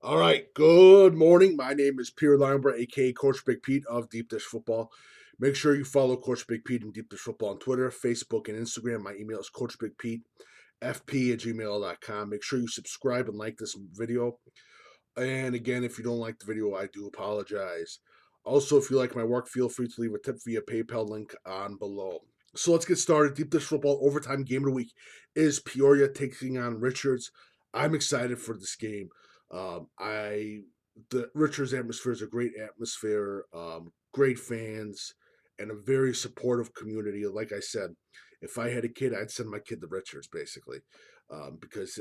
All right. Good morning. My name is Peter Lionborough, aka Coach Big Pete of Deep Dish Football. Make sure you follow Coach Big Pete and Deep Dish Football on Twitter, Facebook, and Instagram. My email is coachbigpetefp@gmail.com. Make sure you subscribe and like this video. And again, if you don't like the video, I do apologize. Also, if you like my work, feel free to leave a tip via PayPal link on below. So let's get started. Deep Dish Football overtime game of the week is Peoria taking on Richards. I'm excited for this game. I the Richards atmosphere is a great atmosphere, great fans, and a very supportive community. Like I said, if I had a kid, I'd send my kid to Richards basically, because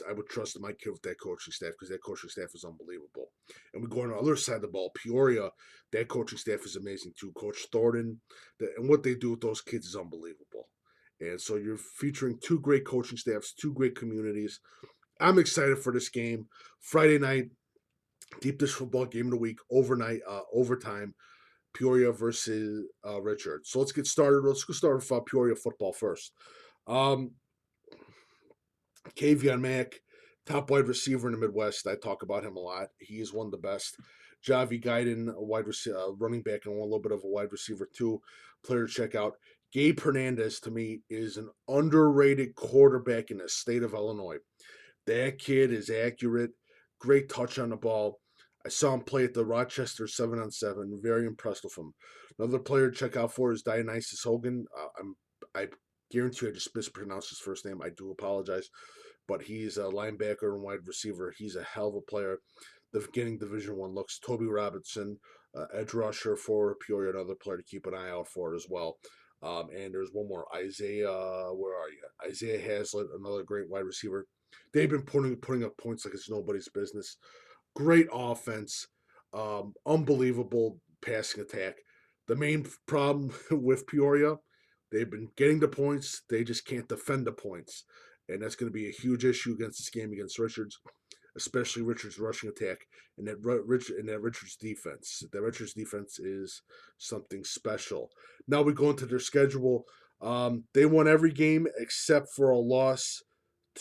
I would trust my kid with that coaching staff because that coaching staff is unbelievable. And we go on the other side of the ball, Peoria. That coaching staff is amazing too. Coach Thornton, and what they do with those kids is unbelievable. And so you're featuring two great coaching staffs, two great communities. I'm excited for this game. Friday night, deep dish football game of the week, overtime, Peoria versus Richard. So let's get started. Let's go start with Peoria football first. Um, Kavion Mack, top wide receiver in the Midwest. I talk about him a lot. He is one of the best. Javi Guyton, a running back, and a little bit of a wide receiver too. Player to check out. Gabe Hernandez to me is an underrated quarterback in the state of Illinois. That kid is accurate, great touch on the ball. I saw him play at the Rochester 7-on-7. Very impressed with him. Another player to check out for is Dionysus Hogan. I guarantee you I just mispronounced his first name. I do apologize, but he's a linebacker and wide receiver. He's a hell of a player. The getting Division One looks. Toby Robinson, edge rusher for Peoria, another player to keep an eye out for as well. And there's one more, Isaiah. Where are you? Isaiah Hazlitt, another great wide receiver. They've been putting up points like it's nobody's business. Great offense, unbelievable passing attack. The main problem with Peoria, they've been getting the points, they just can't defend the points, and that's going to be a huge issue against this game against Richards, especially Richards' rushing attack and that Richards defense. That Richards defense is something special. Now we go into their schedule. They won every game except for a loss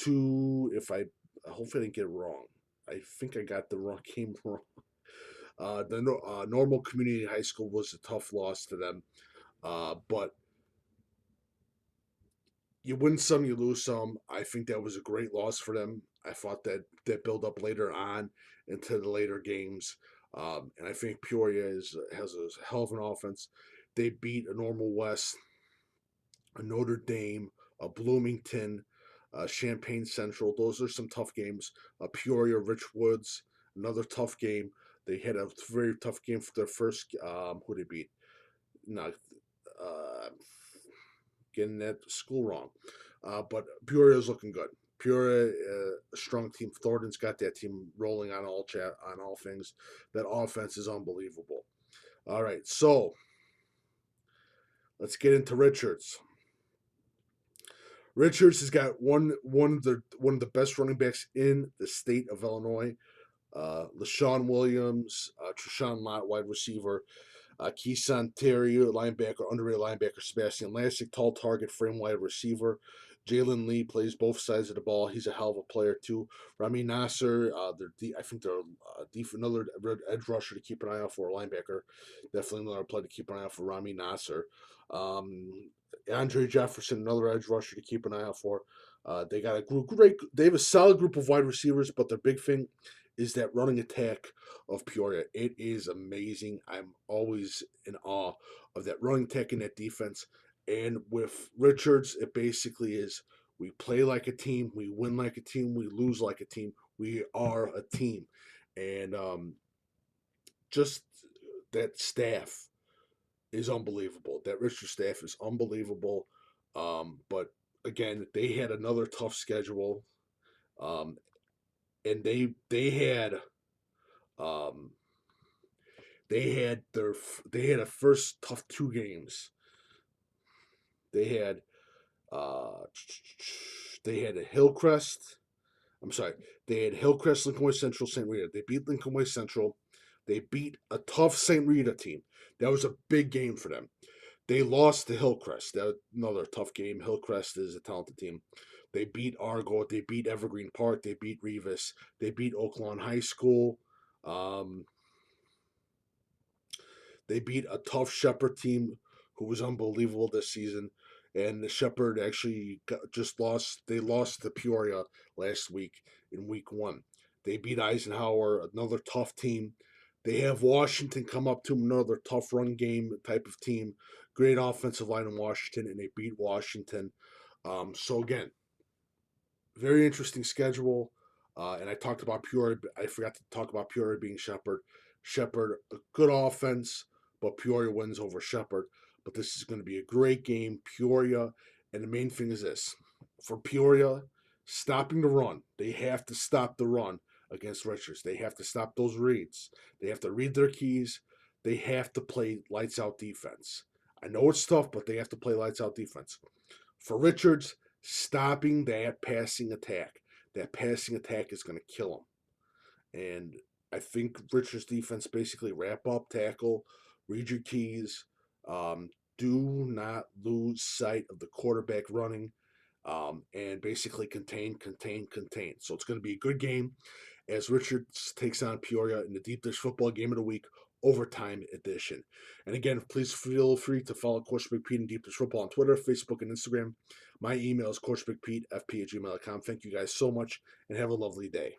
to, if I hopefully I didn't get it wrong. I think I got the wrong game wrong. Normal Community High School was a tough loss to them, but you win some, you lose some. I think that was a great loss for them. I thought that build up later on into the later games, and I think Peoria has a hell of an offense. They beat a Normal West, a Notre Dame, a Bloomington, Champaign Central. Those are some tough games. Peoria, Rich Woods, another tough game. They had a very tough game for their first. Who they beat? Not getting that school wrong, but Peoria is looking good. Peoria, a strong team. Thornton's got that team rolling on all things. That offense is unbelievable. All right, so let's get into Richards. Richards has got one of the best running backs in the state of Illinois. LaShawn Williams, Treshawn Lott, wide receiver, Keeson Terry, linebacker, underrated linebacker, Sebastian Lassick, tall target, frame wide receiver. Jalen Lee plays both sides of the ball. He's a hell of a player too. Rami Nasser, I think they're another edge rusher to keep an eye out for. A linebacker, definitely another player to keep an eye out for. Rami Nasser, Andre Jefferson, another edge rusher to keep an eye out for. They got a great. They have a solid group of wide receivers, but their big thing is that running attack of Peoria. It is amazing. I'm always in awe of that running attack and that defense. And with Richards, it basically is we play like a team, we win like a team, we lose like a team. We are a team. And just that staff is unbelievable. That Richards staff is unbelievable. But again, they had another tough schedule. Um, and um, they had a first tough two games. They had uh, they had a Hillcrest. I'm sorry. They had Hillcrest, Lincoln Way Central, St. Rita. They beat Lincoln Way Central. They beat a tough St. Rita team. That was a big game for them. They lost to Hillcrest. That was another tough game. Hillcrest is a talented team. They beat Argo. They beat Evergreen Park. They beat Revis. They beat Oaklawn High School. Um, they beat a tough Shepherd team who was unbelievable this season. And the Shepherd actually just lost. They lost to Peoria last week in week one. They beat Eisenhower, another tough team. They have Washington come up to another tough run game type of team. Great offensive line in Washington, and they beat Washington. So again, very interesting schedule. And I talked about Peoria. I forgot to talk about Peoria being Shepherd. Shepherd, a good offense, but Peoria wins over Shepherd. But this is going to be a great game. Peoria, and the main thing is this: for Peoria, stopping the run. They have to stop the run against Richards. They have to stop those reads. They have to read their keys. They have to play lights out defense. I know it's tough, but they have to play lights out defense. For Richards, stopping that passing attack. That passing attack is going to kill him. And I think Richards' defense basically wrap up, tackle, read your keys, um, do not lose sight of the quarterback running, and basically contain. So it's going to be a good game as Richards takes on Peoria in the Deep Dish Football Game of the Week overtime edition. And again, please feel free to follow Coach Big Pete and Deep Dish Football on Twitter, Facebook, and Instagram. My email is coachbigpetefp@gmail.com. Thank you guys so much, and have a lovely day.